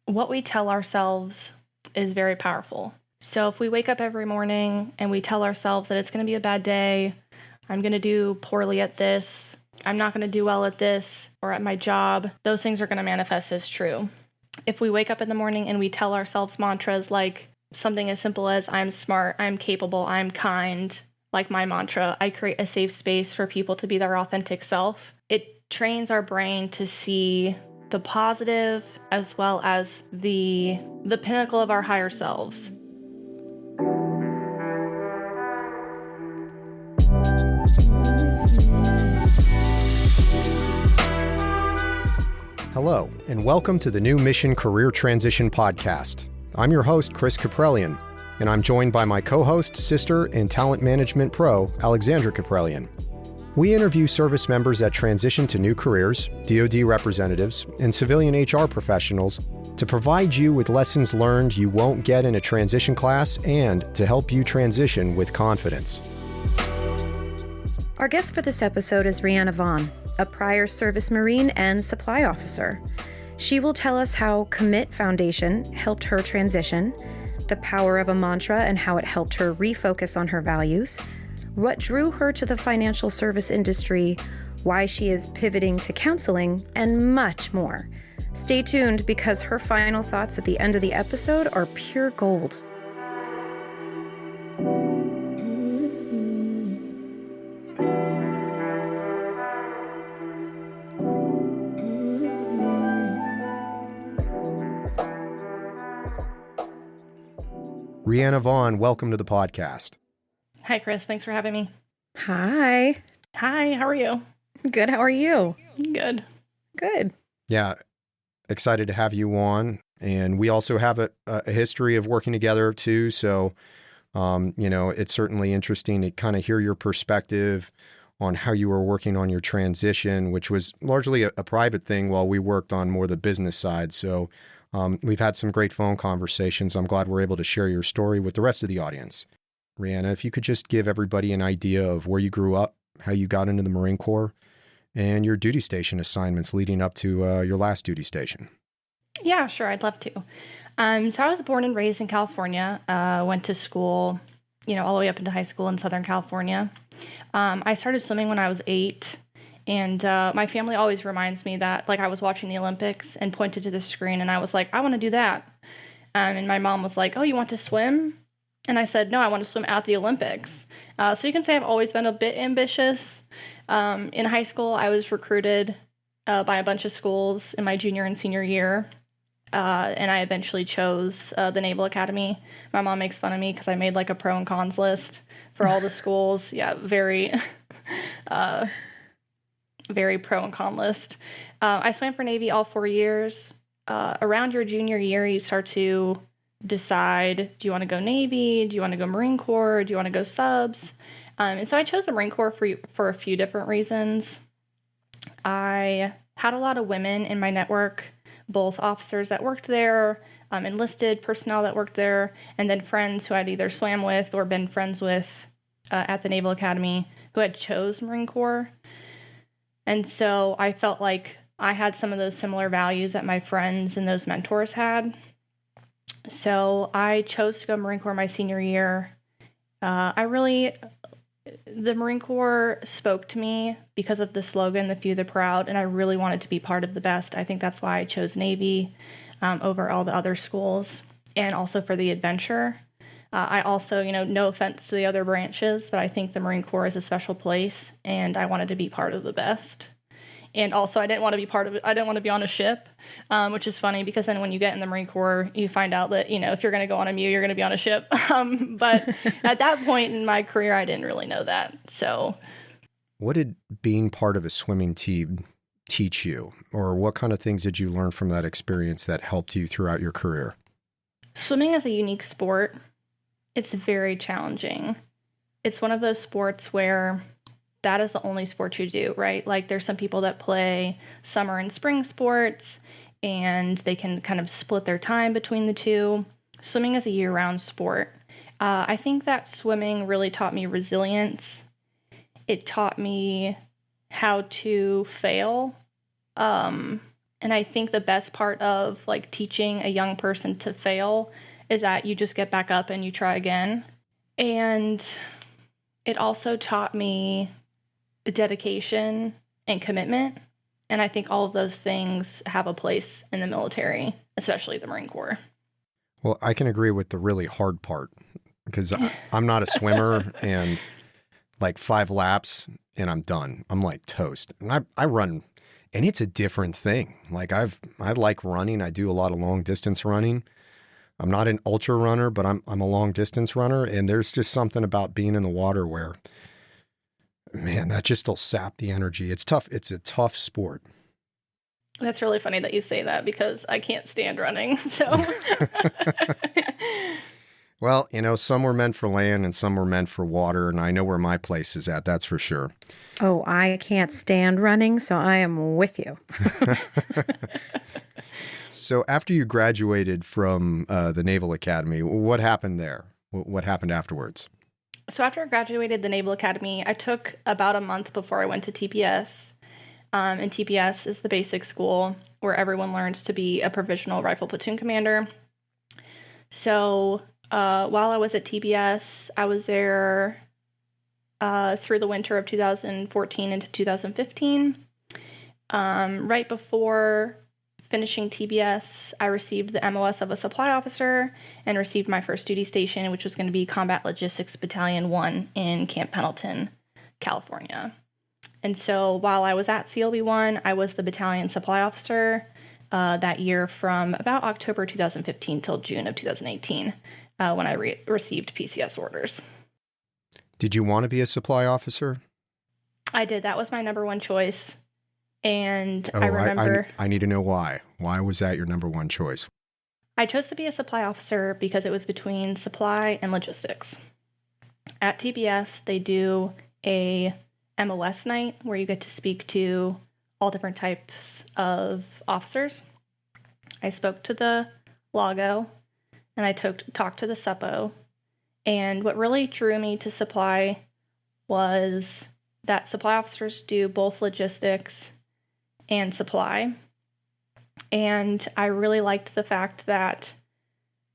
what we tell ourselves is very powerful. So if we wake up every morning and we tell ourselves that it's going to be a bad day, I'm going to do poorly at this, I'm not going to do well at this or at my job, those things are going to manifest as true. If we wake up in the morning and we tell ourselves mantras like something as simple as I'm smart, I'm capable, I'm kind, like my mantra, I create a safe space for people to be their authentic self, it trains our brain to see the positive as well as the pinnacle of our higher selves. Hello, and welcome to the New Mission Career Transition Podcast. I'm your host, Chris Caprellian, and I'm joined by my co-host, sister, and talent management pro, Alexandra Caprellian. We interview service members that transition to new careers, DoD representatives, and civilian HR professionals to provide you with lessons learned you won't get in a transition class and to help you transition with confidence. Our guest for this episode is Rheanna Vaughn, a prior service Marine and supply officer. She will tell us how Commit Foundation helped her transition, the power of a mantra and how it helped her refocus on her values, what drew her to the financial service industry, why she is pivoting to counseling, and much more. Stay tuned because her final thoughts at the end of the episode are pure gold. Rheanna Vaughn, welcome to the podcast. Hi, Chris. Thanks for having me. Hi. Hi, how are you? Good. How are you? Good. Good. Yeah, excited to have you on. And we also have a history of working together too. So, it's certainly interesting to kind of hear your perspective on how you were working on your transition, which was largely a private thing while we worked on more the business side. So we've had some great phone conversations. I'm glad we're able to share your story with the rest of the audience. Rheanna, if you could just give everybody an idea of where you grew up, how you got into the Marine Corps, and your duty station assignments leading up to your last duty station. Yeah, sure. I'd love to. So I was born and raised in California, went to school, all the way up into high school in Southern California. I started swimming when I was 8. And my family always reminds me that, I was watching the Olympics and pointed to the screen, and I was like, I want to do that. And my mom was like, oh, you want to swim? And I said, no, I want to swim at the Olympics. So you can say I've always been a bit ambitious. In high school, I was recruited by a bunch of schools in my junior and senior year, and I eventually chose the Naval Academy. My mom makes fun of me because I made a pro and cons list for all the schools. Yeah, very... very pro and con list. I swam for Navy all 4 years. Around your junior year, you start to decide, do you want to go Navy? Do you want to go Marine Corps? Do you want to go subs? And so I chose the Marine Corps for a few different reasons. I had a lot of women in my network, both officers that worked there, enlisted personnel that worked there, and then friends who I'd either swam with or been friends with at the Naval Academy who had chose Marine Corps. And so I felt like I had some of those similar values that my friends and those mentors had. So I chose to go Marine Corps my senior year. The Marine Corps spoke to me because of the slogan, the few, the proud, and I really wanted to be part of the best. I think that's why I chose Navy over all the other schools, and also for the adventure. I also, no offense to the other branches, but I think the Marine Corps is a special place, and I wanted to be part of the best. And also, I didn't want to be part of it. I didn't want to be on a ship, which is funny because then when you get in the Marine Corps, you find out that, if you're going to go on a MEU, you're going to be on a ship. But at that point in my career, I didn't really know that. So, what did being part of a swimming team teach you? Or what kind of things did you learn from that experience that helped you throughout your career? Swimming is a unique sport. It's very challenging. It's one of those sports where that is the only sport you do, right? There's some people that play summer and spring sports and they can kind of split their time between the two. Swimming is a year-round sport. I think that swimming really taught me resilience. It taught me how to fail. And And I think the best part of like teaching a young person to fail is that you just get back up and you try again. And it also taught me dedication and commitment. And I think all of those things have a place in the military, especially the Marine Corps. Well, I can agree with the really hard part because I'm not a swimmer and like 5 laps and I'm done. I'm like toast. And I run and it's a different thing. Like I like running. I do a lot of long distance running. I'm not an ultra runner, but I'm a long distance runner. And there's just something about being in the water where, man, that just will sap the energy. It's tough. It's a tough sport. That's really funny that you say that because I can't stand running. So, well, some were meant for land and some were meant for water. And I know where my place is at. That's for sure. Oh, I can't stand running, so I am with you. So after you graduated from the Naval Academy, what happened there? What happened afterwards? So after I graduated the Naval Academy, I took about a month before I went to TPS. And TPS is the basic school where everyone learns to be a provisional rifle platoon commander. So while I was at TPS, I was there through the winter of 2014 into 2015. Right before finishing TBS, I received the MOS of a supply officer and received my first duty station, which was going to be Combat Logistics Battalion 1 in Camp Pendleton, California. And so while I was at CLB 1, I was the battalion supply officer that year from about October 2015 till June of 2018 when I received PCS orders. Did you want to be a supply officer? I did. That was my number one choice. And I remember... I need to know why. Why was that your number one choice? I chose to be a supply officer because it was between supply and logistics. At TBS, they do a MOS night where you get to speak to all different types of officers. I spoke to the LAGO and I talked to the SUPO. And what really drew me to supply was that supply officers do both logistics and supply. And I really liked the fact that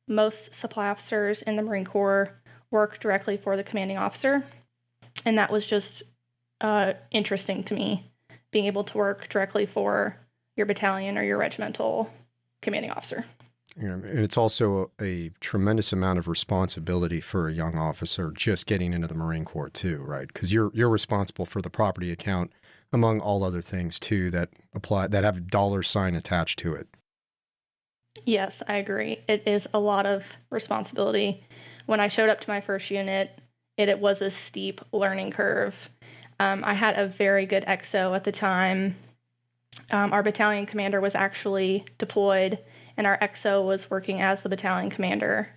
most supply officers in the Marine Corps work directly for the commanding officer. And that was just interesting to me, being able to work directly for your battalion or your regimental commanding officer. And it's also a tremendous amount of responsibility for a young officer just getting into the Marine Corps too, right? Because you're responsible for the property account, among all other things too that have a dollar sign attached to it. Yes, I agree. It is a lot of responsibility. When I showed up to my first unit, it was a steep learning curve. I had a very good XO at the time. Our battalion commander was actually deployed, and our XO was working as the battalion commander.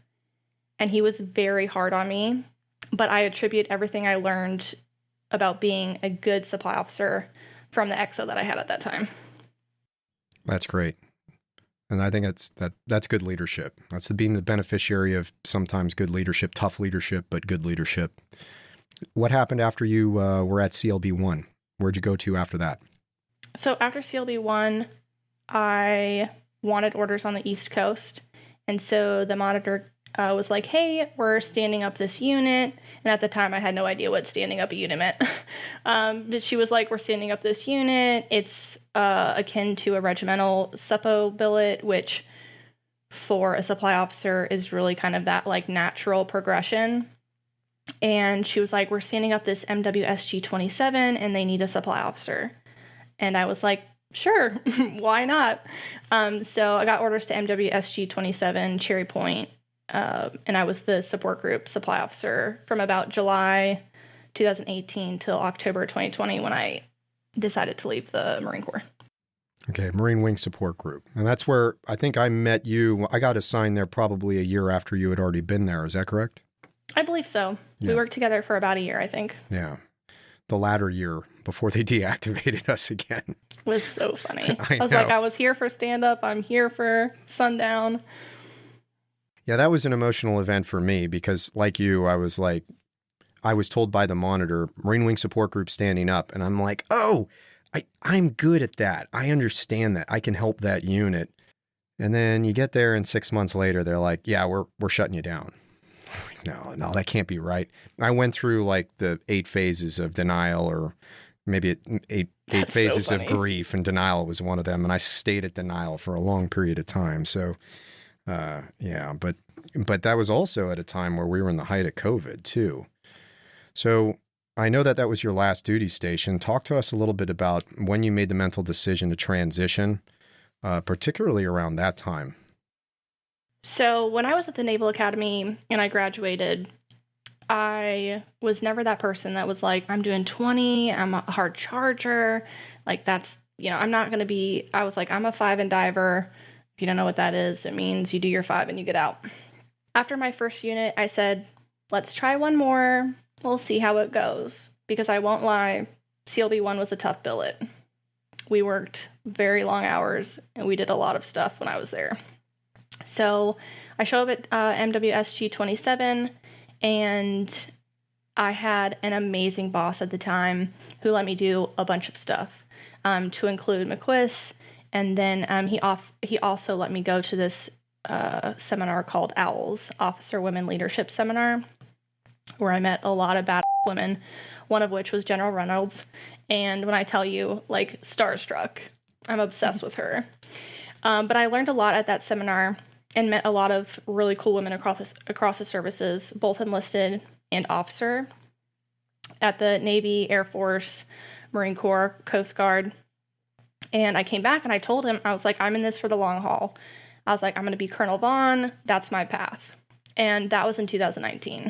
And he was very hard on me, but I attribute everything I learned about being a good supply officer from the XO that I had at that time. That's great. And I think that's good leadership. That's being the beneficiary of sometimes good leadership, tough leadership, but good leadership. What happened after you were at CLB 1? Where'd you go to after that? So after CLB 1, I wanted orders on the East Coast. And so the monitor was like, hey, we're standing up this unit. And at the time, I had no idea what standing up a unit meant. But she was like, we're standing up this unit. It's akin to a regimental SUPO billet, which for a supply officer is really kind of that like natural progression. And she was like, we're standing up this MWSG 27 and they need a supply officer. And I was like, sure, why not? So I got orders to MWSG 27 Cherry Point. And I was the support group supply officer from about July 2018 till October 2020 when I decided to leave the Marine Corps. Okay, Marine Wing Support Group. And that's where I think I met you. I got assigned there probably a year after you had already been there. Is that correct? I believe so. Yeah. We worked together for about a year, I think. Yeah. The latter year before they deactivated us again. It was so funny. I was like, I was here for stand-up. I'm here for sundown. Yeah, that was an emotional event for me because, like you, I was told by the monitor, Marine Wing Support Group standing up. And I'm like, oh, I'm good at that. I understand that. I can help that unit. And then you get there and 6 months later, they're like, yeah, we're shutting you down. No, that can't be right. I went through like the 8 phases of denial, or maybe eight That's so phases of funny. grief, and denial was one of them. And I stayed at denial for a long period of time. So, yeah, but that was also at a time where we were in the height of COVID too. So I know that was your last duty station. Talk to us a little bit about when you made the mental decision to transition, particularly around that time. So when I was at the Naval Academy and I graduated, I was never that person that was like, I'm doing 20, I'm a hard charger. Like that's, I'm not going to be, I was like, I'm a 5 and diver. If you don't know what that is, it means you do your 5 and you get out. After my first unit, I said, let's try one more. We'll see how it goes. Because I won't lie, CLB 1 was a tough billet. We worked very long hours and we did a lot of stuff when I was there. So I show up at MWSG 27, and I had an amazing boss at the time who let me do a bunch of stuff, to include McQuis, and then he also let me go to this seminar called OWLS, Officer Women Leadership Seminar, where I met a lot of badass women, one of which was General Reynolds, and when I tell you, like, starstruck, I'm obsessed with her. But I learned a lot at that seminar and met a lot of really cool women across the services, both enlisted and officer, at the Navy, Air Force, Marine Corps, Coast Guard. And I came back and I told him, I was like, I'm in this for the long haul. I was like, I'm going to be Colonel Vaughn. That's my path. And that was in 2019.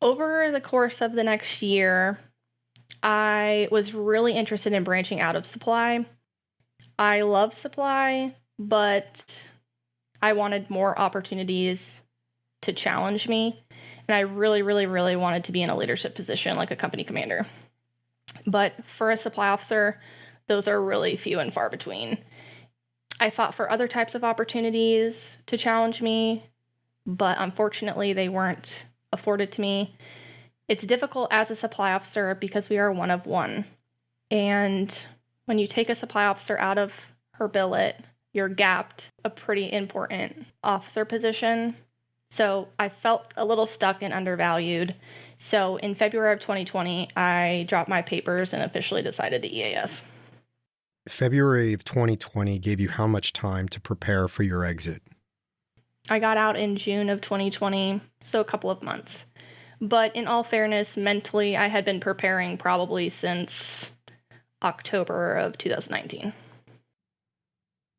Over the course of the next year, I was really interested in branching out of supply. I love supply, but I wanted more opportunities to challenge me. And I really, really, really wanted to be in a leadership position like a company commander. But for a supply officer, those are really few and far between. I fought for other types of opportunities to challenge me, but unfortunately they weren't afforded to me. It's difficult as a supply officer because we are one of one. And when you take a supply officer out of her billet, you're gapped a pretty important officer position. So I felt a little stuck and undervalued. So in February of 2020, I dropped my papers and officially decided to EAS. February of 2020 gave you how much time to prepare for your exit? I got out in June of 2020, so a couple of months. But in all fairness, mentally, I had been preparing probably since October of 2019.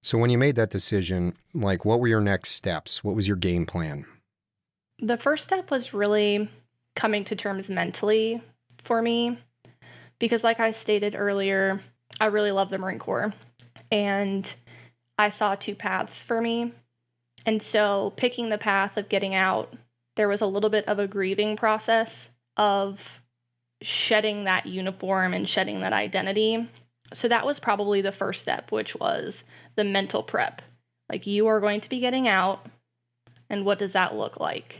So when you made that decision, like, what were your next steps? What was your game plan? The first step was really coming to terms mentally for me, because like I stated earlier, I really love the Marine Corps, and I saw 2 paths for me. And so picking the path of getting out, there was a little bit of a grieving process of shedding that uniform and shedding that identity. So that was probably the first step, which was the mental prep. Like, you are going to be getting out, and what does that look like?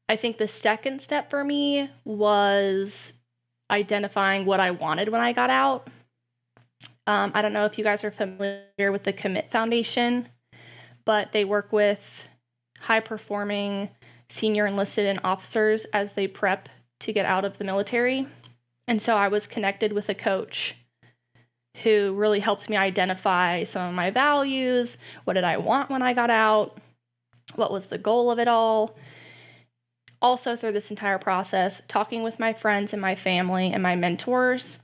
I think the second step for me was identifying what I wanted when I got out. I don't know if you guys are familiar with the Commit Foundation, but they work with high-performing senior enlisted and officers as they prep to get out of the military. And so I was connected with a coach who really helped me identify some of my values. What did I want when I got out? What was the goal of it all? Also, through this entire process, talking with my friends and my family and my mentors,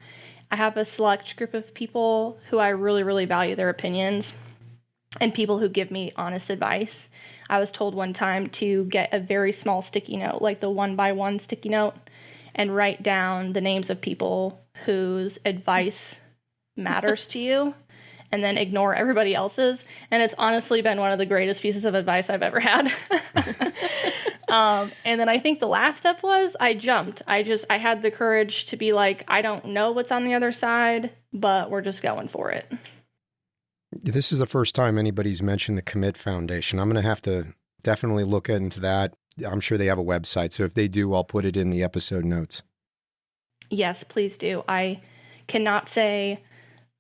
I have a select group of people who I really, really value their opinions and people who give me honest advice. I was told one time to get a very small sticky note, like the 1x1 sticky note, and write down the names of people whose advice matters to you, and then ignore everybody else's. And it's honestly been one of the greatest pieces of advice I've ever had. And then I think the last step was I jumped. I had the courage to be like, I don't know what's on the other side, but we're just going for it. This is the first time anybody's mentioned the Commit Foundation. I'm going to have to definitely look into that. I'm sure they have a website, so if they do, I'll put it in the episode notes. Yes, please do. I cannot say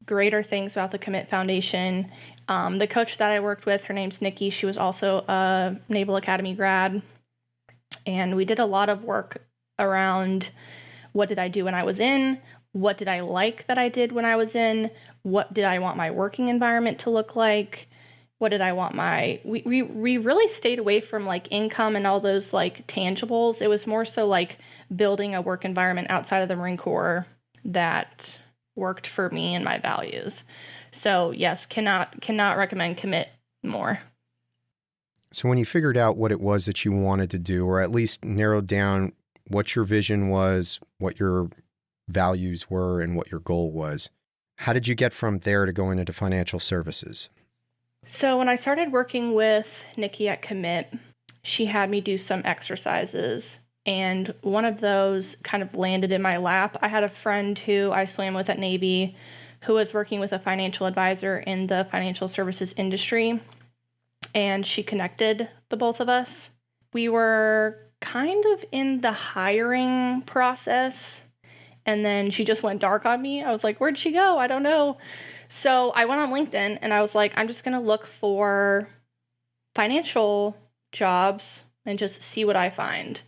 greater things about the Commit Foundation. The coach that I worked with, her name's Nikki. She was also a Naval Academy grad. And we did a lot of work around what did I do when I was in? What did I like that I did when I was in? What did I want my working environment to look like? What did I want we really stayed away from like income and all those like tangibles. It was more so like building a work environment outside of the Marine Corps that worked for me and my values. So yes, cannot recommend Commit more. So when you figured out what it was that you wanted to do, or at least narrowed down what your vision was, what your values were, and what your goal was, how did you get from there to going into financial services? So when I started working with Nikki at Commit, she had me do some exercises, and one of those kind of landed in my lap. I had a friend who I swam with at Navy who was working with a financial advisor in the financial services industry, and she connected the both of us. We were kind of in the hiring process, and then she just went dark on me. I was like, where'd she go? I don't know. So I went on LinkedIn and I was like, I'm just going to look for financial jobs and just see what I find.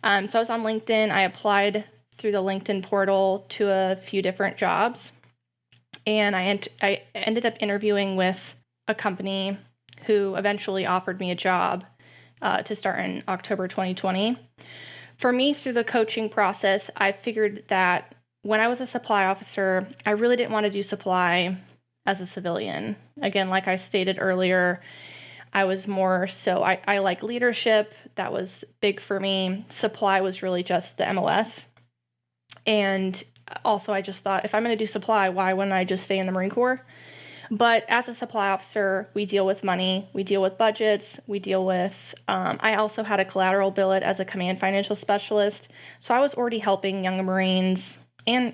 So I was on LinkedIn. I applied through the LinkedIn portal to a few different jobs. And I ended up interviewing with a company who eventually offered me a job to start in October 2020. For me, through the coaching process, I figured that when I was a supply officer, I really didn't want to do supply as a civilian. Again, like I stated earlier, I was more so, I like leadership. That was big for me. Supply was really just the MOS. And also, I just thought, if I'm going to do supply, why wouldn't I just stay in the Marine Corps? But as a supply officer, we deal with money, we deal with budgets, we deal with, I also had a collateral billet as a command financial specialist. So I was already helping young Marines and,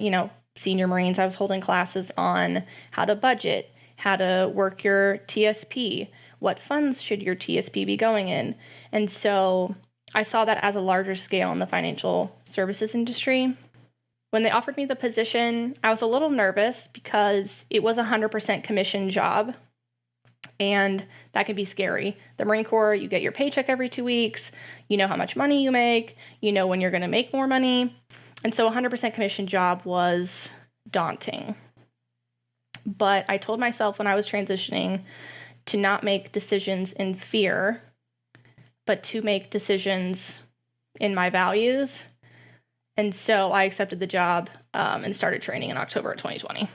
senior Marines. I was holding classes on how to budget, how to work your TSP, what funds should your TSP be going in. And so I saw that as a larger scale in the financial services industry. When they offered me the position, I was a little nervous because it was a 100% commission job, and that can be scary. The Marine Corps, you get your paycheck every 2 weeks, you know how much money you make, you know when you're going to make more money, and so a 100% commission job was daunting. But I told myself when I was transitioning to not make decisions in fear, but to make decisions in my values. And so I accepted the job and started training in October of 2020.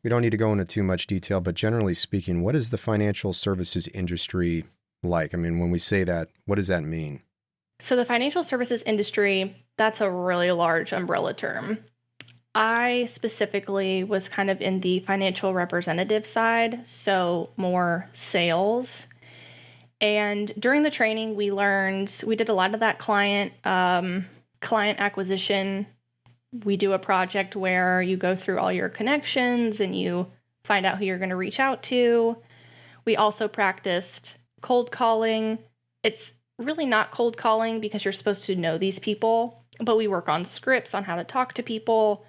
We don't need to go into too much detail, but generally speaking, what is the financial services industry like? I mean, when we say that, what does that mean? So the financial services industry, that's a really large umbrella term. I specifically was kind of in the financial representative side, so more sales. And during the training, we did a lot of that client acquisition. We do a project where you go through all your connections and you find out who you're going to reach out to. We also practiced cold calling. It's really not cold calling because you're supposed to know these people, but we work on scripts on how to talk to people.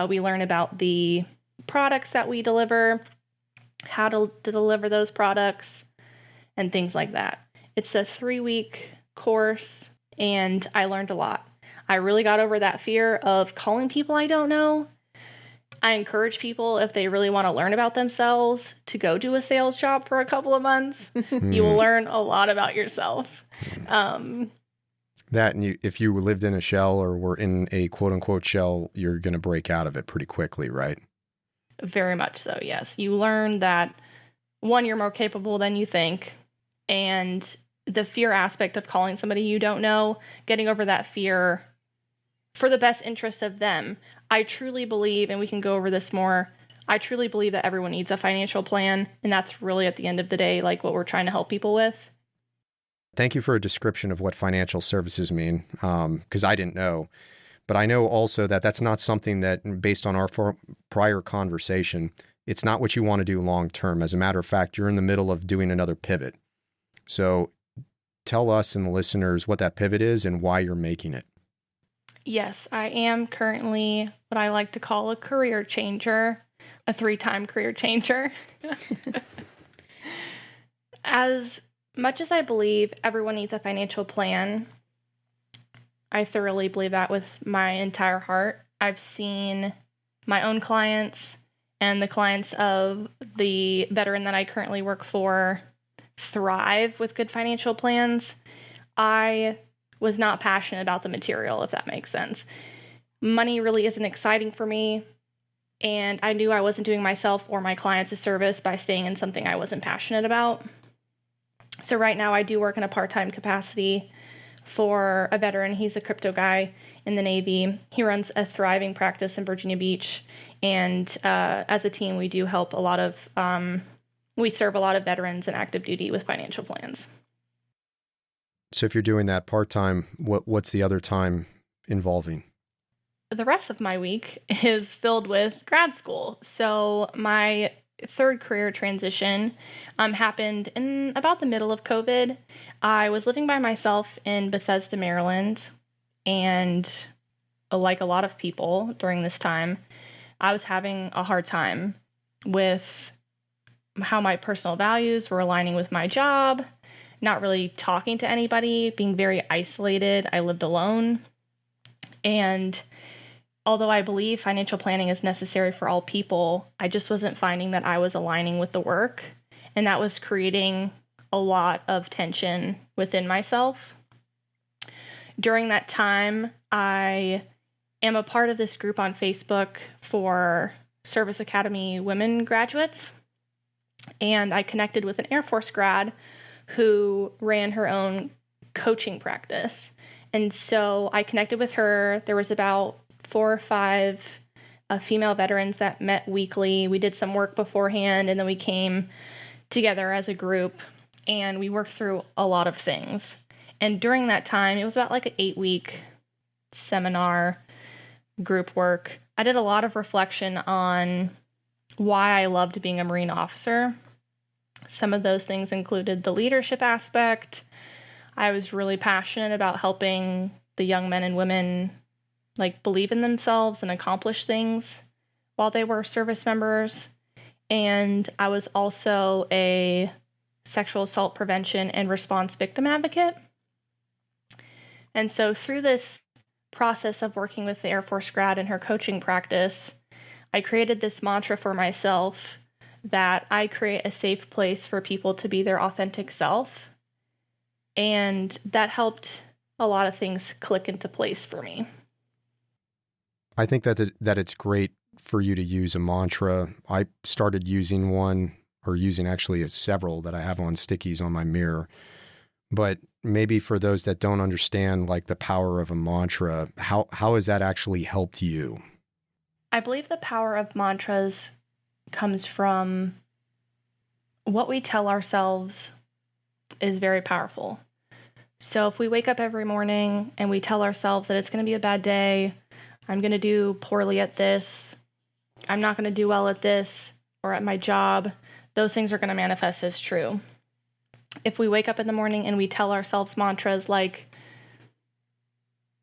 We learn about the products that we deliver, how to deliver those products, and things like that. It's a 3-week course, and I learned a lot. I really got over that fear of calling people I don't know. I encourage people, if they really want to learn about themselves, to go do a sales job for a couple of months. You will learn a lot about yourself. That, and if you lived in a shell or were in a quote-unquote shell, you're going to break out of it pretty quickly, right? Very much so, yes. You learn that, one, you're more capable than you think, and the fear aspect of calling somebody you don't know, getting over that fear for the best interest of them. I truly believe, and we can go over this more, I truly believe that everyone needs a financial plan, and that's really at the end of the day like what we're trying to help people with. Thank you for a description of what financial services mean, because I didn't know. But I know also that that's not something that, based on our prior conversation, it's not what you want to do long term. As a matter of fact, you're in the middle of doing another pivot. So tell us and the listeners what that pivot is and why you're making it. Yes, I am currently what I like to call a career changer. a 3-time career changer. As much as I believe everyone needs a financial plan, I thoroughly believe that with my entire heart. I've seen my own clients and the clients of the veteran that I currently work for thrive with good financial plans. I was not passionate about the material, if that makes sense. Money really isn't exciting for me, and I knew I wasn't doing myself or my clients a service by staying in something I wasn't passionate about. So right now I do work in a part-time capacity for a veteran. He's a crypto guy in the Navy. He runs a thriving practice in Virginia Beach, and as a team, we do help a lot of, we serve a lot of veterans in active duty with financial plans. So if you're doing that part-time, what's the other time involving? The rest of my week is filled with grad school. So my third career transition happened in about the middle of COVID. I was living by myself in Bethesda, Maryland, and like a lot of people during this time, I was having a hard time with how my personal values were aligning with my job, not really talking to anybody, being very isolated. I lived alone. And although I believe financial planning is necessary for all people, I just wasn't finding that I was aligning with the work. And that was creating a lot of tension within myself. During that time, I am a part of this group on Facebook for Service Academy women graduates. And I connected with an Air Force grad who ran her own coaching practice. And so I connected with her. There was about 4 or 5 female veterans that met weekly. We did some work beforehand, and then we came together as a group, and we worked through a lot of things. And during that time, it was about like an 8-week seminar group work. I did a lot of reflection on why I loved being a Marine officer. Some of those things included the leadership aspect. I was really passionate about helping the young men and women believe in themselves and accomplish things while they were service members. And I was also a sexual assault prevention and response victim advocate. And so through this process of working with the Air Force grad and her coaching practice, I created this mantra for myself that I create a safe place for people to be their authentic self. And that helped a lot of things click into place for me. I think that it's great for you to use a mantra. I started using one, or using actually several that I have on stickies on my mirror. But maybe for those that don't understand the power of a mantra, how has that actually helped you? I believe the power of mantras comes from what we tell ourselves is very powerful. So if we wake up every morning and we tell ourselves that it's going to be a bad day, I'm going to do poorly at this, I'm not going to do well at this or at my job, those things are going to manifest as true. If we wake up in the morning and we tell ourselves mantras like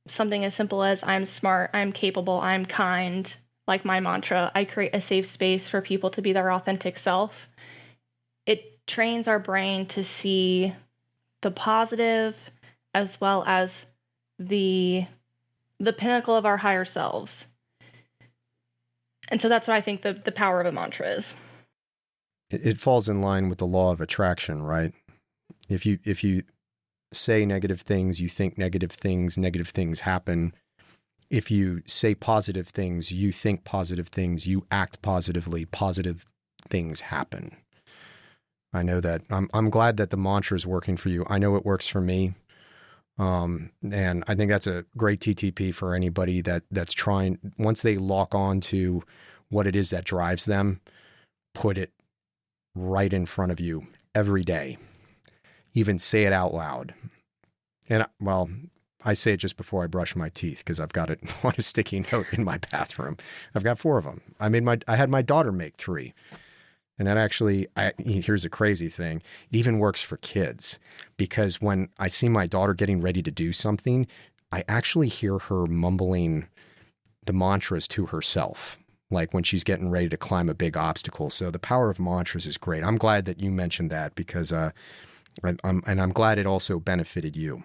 something as simple as I'm smart, I'm capable, I'm kind, like my mantra, I create a safe space for people to be their authentic self, it trains our brain to see the positive as well as the pinnacle of our higher selves. And so that's what I think the power of a mantra is. It falls in line with the law of attraction, right? If you say negative things, you think negative things happen. If you say positive things, you think positive things, you act positively, positive things happen. I know that. I'm glad that the mantra is working for you. I know it works for me. And I think that's a great TTP for anybody that's trying, once they lock on to what it is that drives them, put it right in front of you every day. Even say it out loud. And I say it just before I brush my teeth because I've got it on a sticky note in my bathroom. I've got 4 of them. I had my daughter make 3. And that actually, here's a crazy thing. It even works for kids because when I see my daughter getting ready to do something, I actually hear her mumbling the mantras to herself. like when she's getting ready to climb a big obstacle. So the power of mantras is great. I'm glad that you mentioned that because I'm glad it also benefited you.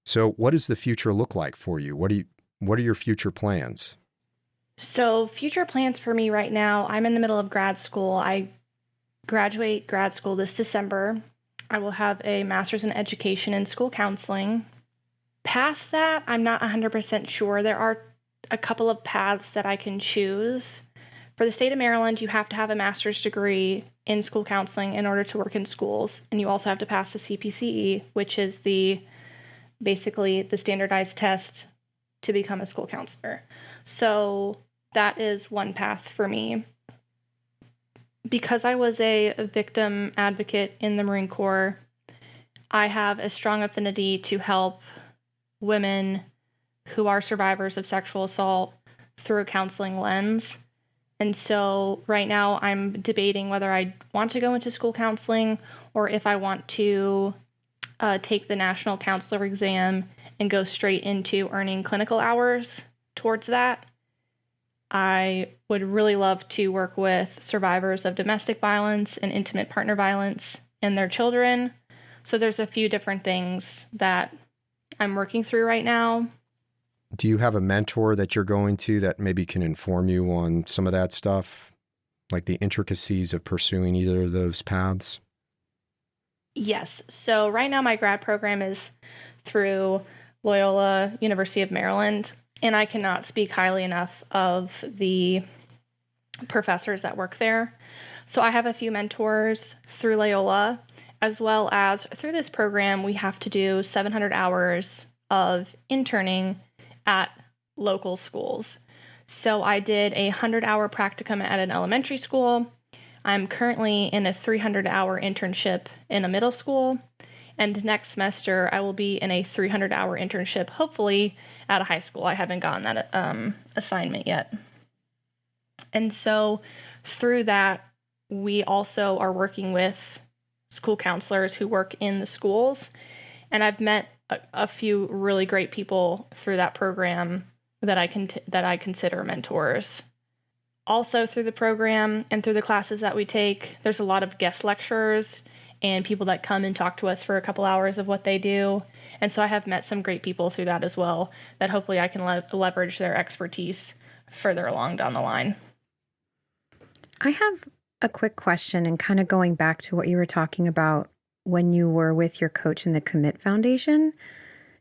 So what does the future look like for you? What are your future plans? So, future plans for me right now, I'm in the middle of grad school. I graduate grad school this December. I will have a master's in education and school counseling. Past that, I'm not 100% sure. There are a couple of paths that I can choose. For the state of Maryland, you have to have a master's degree in school counseling in order to work in schools, and you also have to pass the CPCE, which is basically the standardized test to become a school counselor. So that is one path for me. Because I was a victim advocate in the Marine Corps, I have a strong affinity to help women who are survivors of sexual assault through a counseling lens. And so right now I'm debating whether I want to go into school counseling or if I want to take the national counselor exam and go straight into earning clinical hours towards that. I would really love to work with survivors of domestic violence and intimate partner violence and their children. So there's a few different things that I'm working through right now. Do you have a mentor that you're going to that maybe can inform you on some of that stuff, like the intricacies of pursuing either of those paths? Yes. So right now my grad program is through Loyola University of Maryland, and I cannot speak highly enough of the professors that work there. So I have a few mentors through Loyola, as well as through this program, we have to do 700 hours of interning at local schools. So I did a 100-hour practicum at an elementary school. I'm currently in a 300-hour internship in a middle school. And next semester, I will be in a 300-hour internship, hopefully at a high school. I haven't gotten that assignment yet. And so through that, we also are working with school counselors who work in the schools. And I've met a few really great people through that program that I consider mentors. Also through the program and through the classes that we take, there's a lot of guest lecturers and people that come and talk to us for a couple hours of what they do. And so I have met some great people through that as well, that hopefully I can leverage their expertise further along down the line. I have a quick question, and kind of going back to what you were talking about when you were with your coach in the Commit Foundation.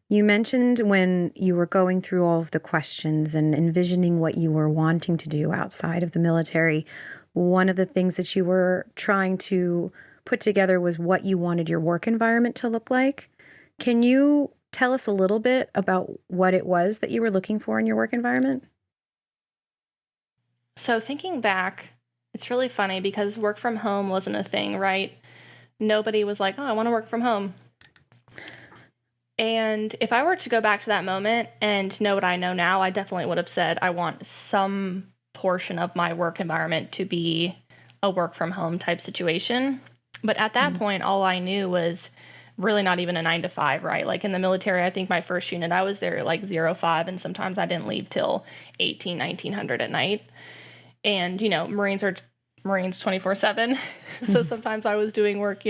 You mentioned when you were going through all of the questions and envisioning what you were wanting to do outside of the military, one of the things that you were trying to put together was what you wanted your work environment to look like. Can you tell us a little bit about what it was that you were looking for in your work environment? So thinking back, it's really funny because work from home wasn't a thing, right? Nobody was like, oh, I want to work from home. And if I were to go back to that moment and know what I know now, I definitely would have said I want some portion of my work environment to be a work from home type situation. But at that point, all I knew was really not even a 9 to 5, right? Like in the military, I think my first unit, I was there like 05, and sometimes I didn't leave till 1900 at night. And, Marines are Marines 24/7. So sometimes I was doing work,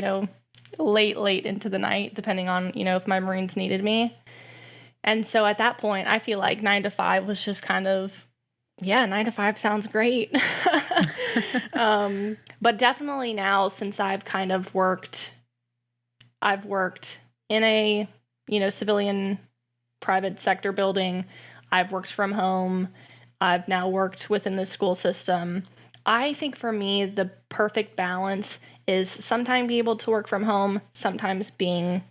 late into the night, depending on, if my Marines needed me. And so at that point, I feel like 9 to 5 was just kind of, 9 to 5 sounds great. But definitely now, since I've kind of worked in a, civilian private sector building. I've worked from home. I've now worked within the school system. I think for me, the perfect balance is sometimes being able to work from home, sometimes being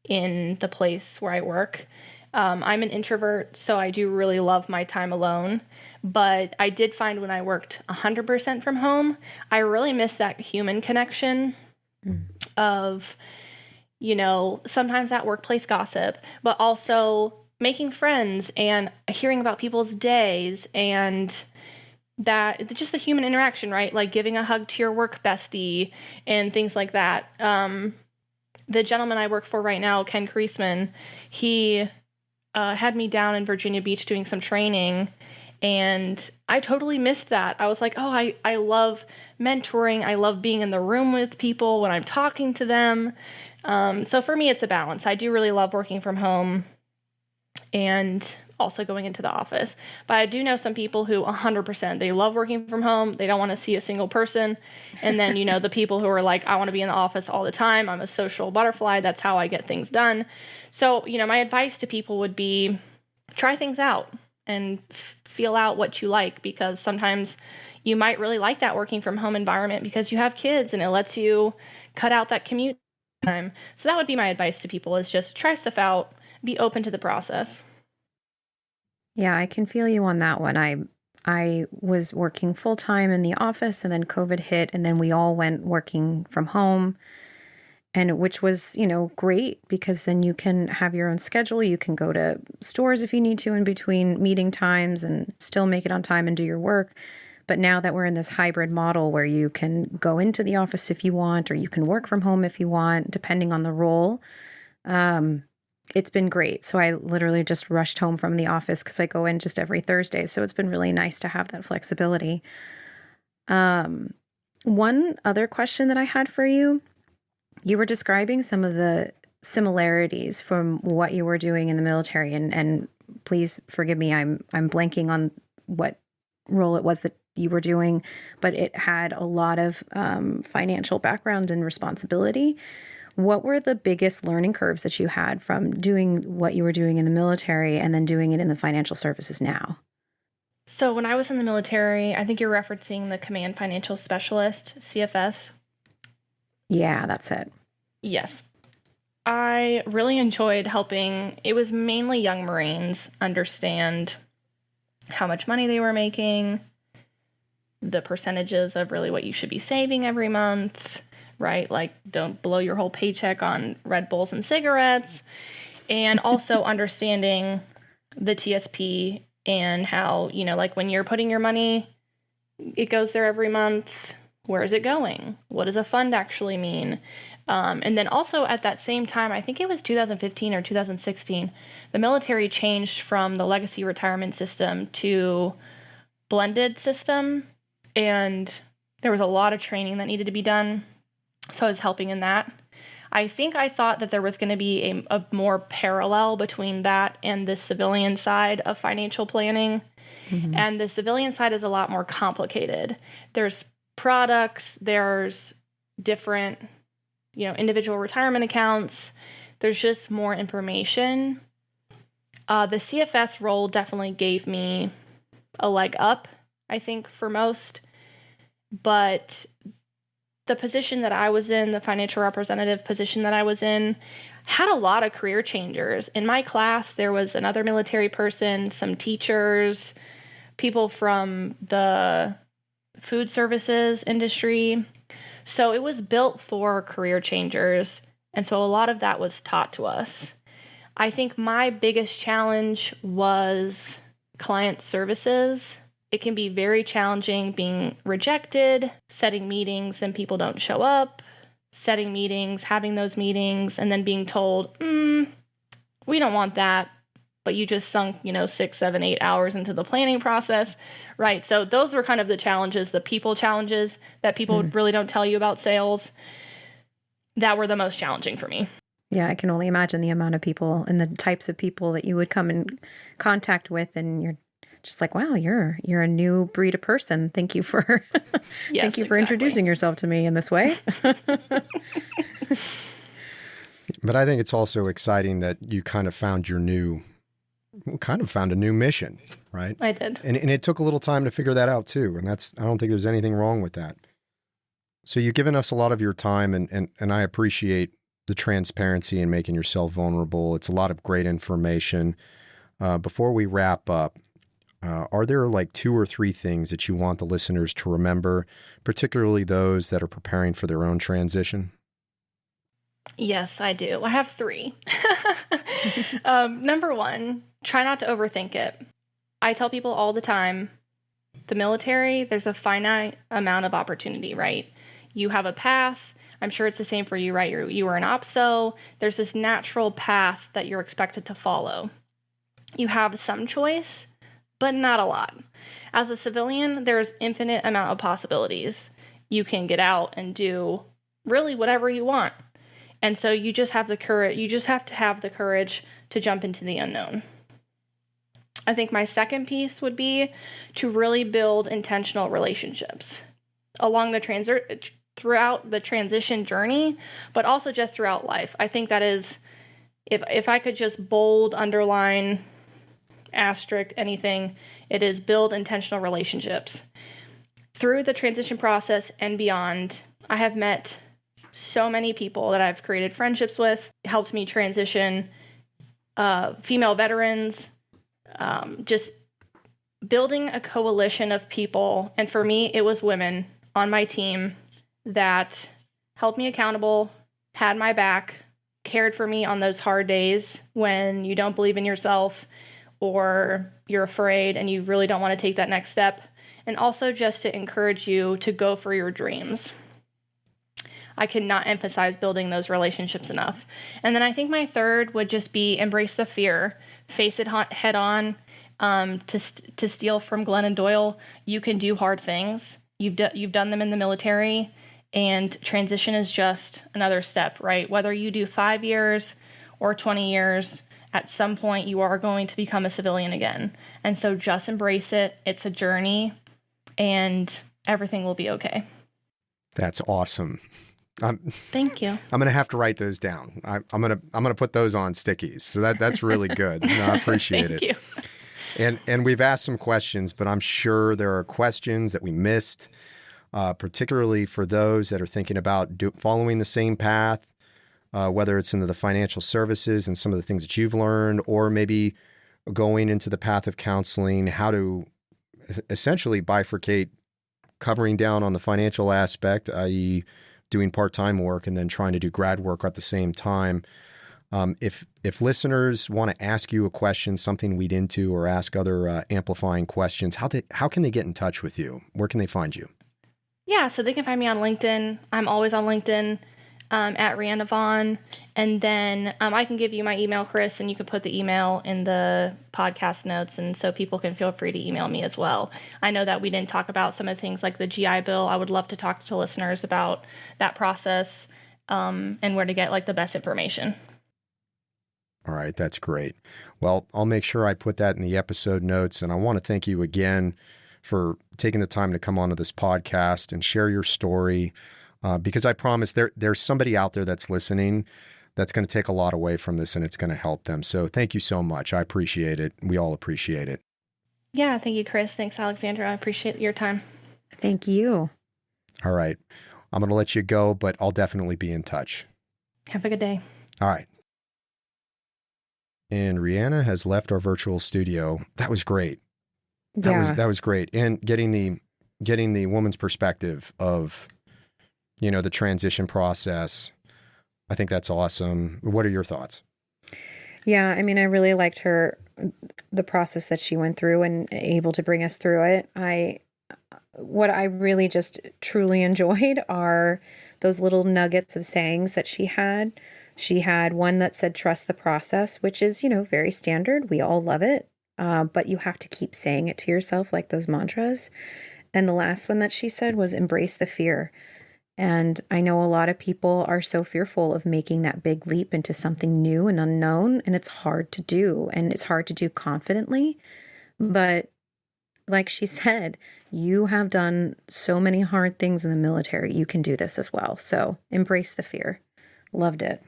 in the place where I work. I'm an introvert, so I do really love my time alone. But I did find when I worked 100% from home, I really miss that human connection of, sometimes that workplace gossip, but also making friends and hearing about people's days and that just the human interaction, right? Like giving a hug to your work bestie and things like that. The gentleman I work for right now, Ken Kreisman, he had me down in Virginia Beach doing some training, And I totally missed that. I was like, oh, I love mentoring. I love being in the room with people when I'm talking to them. So for me, it's a balance. I do really love working from home and also going into the office. But I do know some people who 100%, they love working from home. They don't want to see a single person. And then, the people who are like, I want to be in the office all the time. I'm a social butterfly. That's how I get things done. So, my advice to people would be try things out and feel out what you like, because sometimes you might really like that working from home environment because you have kids and it lets you cut out that commute time. So that would be my advice to people, is just try stuff out, be open to the process. Yeah, I can feel you on that one. I was working full time in the office, and then COVID hit, and then we all went working from home, and which was, great, because then you can have your own schedule. You can go to stores if you need to in between meeting times and still make it on time and do your work. But now that we're in this hybrid model where you can go into the office if you want, or you can work from home if you want, depending on the role, it's been great. So I literally just rushed home from the office because I go in just every Thursday. So it's been really nice to have that flexibility. One other question that I had for you, you were describing some of the similarities from what you were doing in the military. And please forgive me, I'm blanking on what role it was that you were doing, but it had a lot of financial background and responsibility. What were the biggest learning curves that you had from doing what you were doing in the military and then doing it in the financial services now? So when I was in the military, I think you're referencing the Command Financial Specialist, CFS. Yeah, that's it. Yes. I really enjoyed helping. It was mainly young Marines understand how much money they were making, the percentages of really what you should be saving every month, right? Like, don't blow your whole paycheck on Red Bulls and cigarettes. And also understanding the TSP and how, like when you're putting your money, it goes there every month. Where is it going? What does a fund actually mean? And then also at that same time, I think it was 2015 or 2016, the military changed from the legacy retirement system to blended system. And there was a lot of training that needed to be done. So I was helping in that. I think I thought that there was going to be a more parallel between that and the civilian side of financial planning. Mm-hmm. And the civilian side is a lot more complicated. There's products, there's different, individual retirement accounts. There's just more information. The CFS role definitely gave me a leg up, I think, for most. But the position that I was in, the financial representative position that I was in, had a lot of career changers. In my class, there was another military person, some teachers, people from the food services industry. So it was built for career changers. And so a lot of that was taught to us. I think my biggest challenge was client services. It can be very challenging being rejected, setting meetings and people don't show up, setting meetings, having those meetings, and then being told, we don't want that, but you just sunk, 6, 7, 8 hours into the planning process, right? So those were kind of the challenges, the people challenges that people really don't tell you about sales, that were the most challenging for me. Yeah, I can only imagine the amount of people and the types of people that you would come in contact with, and you're just like, wow, you're a new breed of person. Thank you for thank you for introducing yourself to me in this way. But I think it's also exciting that you kind of found a new mission, right? I did. And it took a little time to figure that out too. And I don't think there's anything wrong with that. So you've given us a lot of your time, and I appreciate the transparency and making yourself vulnerable. It's a lot of great information. Before we wrap up, are there like 2 or 3 things that you want the listeners to remember, particularly those that are preparing for their own transition? Yes, I do. I have 3. Number 1, try not to overthink it. I tell people all the time, the military, there's a finite amount of opportunity, right? You have a path. I'm sure it's the same for you, right? You were an OPSO. There's this natural path that you're expected to follow. You have some choice, but not a lot. As a civilian, there's infinite amount of possibilities. You can get out and do really whatever you want. And so you just have to have the courage to jump into the unknown. I think my second piece would be to really build intentional relationships along throughout the transition journey, but also just throughout life. I think that is, if I could just bold, underline, asterisk, anything, it is build intentional relationships. Through the transition process and beyond, I have met so many people that I've created friendships with, helped me transition, female veterans, just building a coalition of people. And for me, it was women on my team that held me accountable, had my back, cared for me on those hard days when you don't believe in yourself or you're afraid and you really don't want to take that next step. And also just to encourage you to go for your dreams. I cannot emphasize building those relationships enough. And then I think my third would just be embrace the fear, face it head on. To steal from Glennon Doyle, you can do hard things. You've done them in the military, and transition is just another step, right? Whether you do 5 years or 20 years, at some point you are going to become a civilian again. And so just embrace it. It's a journey, and everything will be okay. That's awesome. Thank you. I'm going to have to write those down. I'm going to put those on stickies. So that's really good. No, I appreciate it. Thank you. And we've asked some questions, but I'm sure there are questions that we missed, particularly for those that are thinking about following the same path, whether it's into the financial services and some of the things that you've learned, or maybe going into the path of counseling, how to essentially bifurcate, covering down on the financial aspect, i.e., doing part-time work and then trying to do grad work at the same time. If listeners want to ask you a question, something weed into, or ask other amplifying questions, how can they get in touch with you? Where can they find you? Yeah, so they can find me on LinkedIn. I'm always on LinkedIn at Rheanna Vaughn. And then I can give you my email, Chris, and you can put the email in the podcast notes. And so people can feel free to email me as well. I know that we didn't talk about some of the things like the GI Bill. I would love to talk to listeners about that process and where to get like the best information. All right, that's great. Well, I'll make sure I put that in the episode notes. And I want to thank you again for taking the time to come onto this podcast and share your story, because I promise there's somebody out there that's listening that's going to take a lot away from this, and it's going to help them. So thank you so much. I appreciate it. We all appreciate it. Yeah, thank you, Chris. Thanks, Alexandra. I appreciate your time. Thank you. All right. I'm going to let you go, but I'll definitely be in touch. Have a good day. All right. And Rheanna has left our virtual studio. That was great. That was great. And getting the woman's perspective of, the transition process. I think that's awesome. What are your thoughts? Yeah, I mean, I really liked the process that she went through and able to bring us through it. What I really just truly enjoyed are those little nuggets of sayings that she had. She had one that said, trust the process, which is, very standard. We all love it. But you have to keep saying it to yourself, like those mantras. And the last one that she said was embrace the fear. And I know a lot of people are so fearful of making that big leap into something new and unknown, and it's hard to do, and it's hard to do confidently. But like she said, you have done so many hard things in the military. You can do this as well. So embrace the fear. Loved it.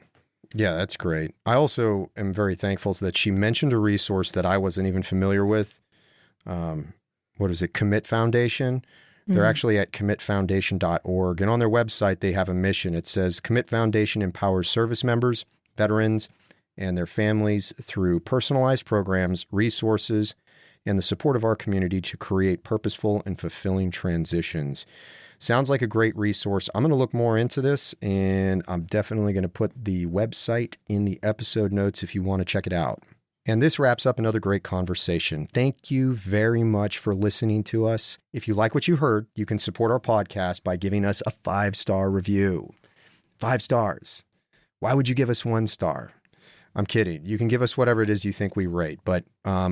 Yeah, that's great. I also am very thankful that she mentioned a resource that I wasn't even familiar with. What is it? Commit Foundation. They're actually at commitfoundation.org. And on their website, they have a mission. It says, Commit Foundation empowers service members, veterans, and their families through personalized programs, resources, and the support of our community to create purposeful and fulfilling transitions. Sounds like a great resource. I'm going to look more into this, and I'm definitely going to put the website in the episode notes if you want to check it out. And this wraps up another great conversation. Thank you very much for listening to us. If you like what you heard, you can support our podcast by giving us a 5-star review. 5 stars. Why would you give us 1 star? I'm kidding. You can give us whatever it is you think we rate, but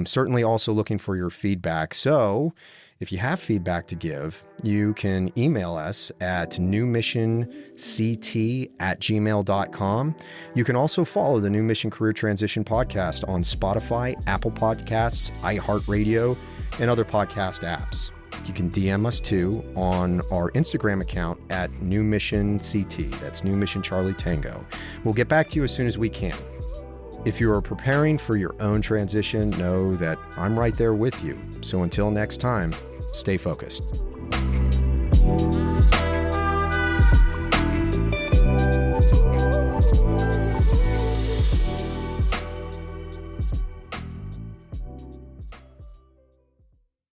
certainly also looking for your feedback. So if you have feedback to give, you can email us at newmissionct@gmail.com. You can also follow the New Mission Career Transition podcast on Spotify, Apple Podcasts, iHeartRadio, and other podcast apps. You can DM us too on our Instagram account at New Mission CT. That's New Mission Charlie Tango. We'll get back to you as soon as we can. If you are preparing for your own transition, know that I'm right there with you. So until next time, stay focused.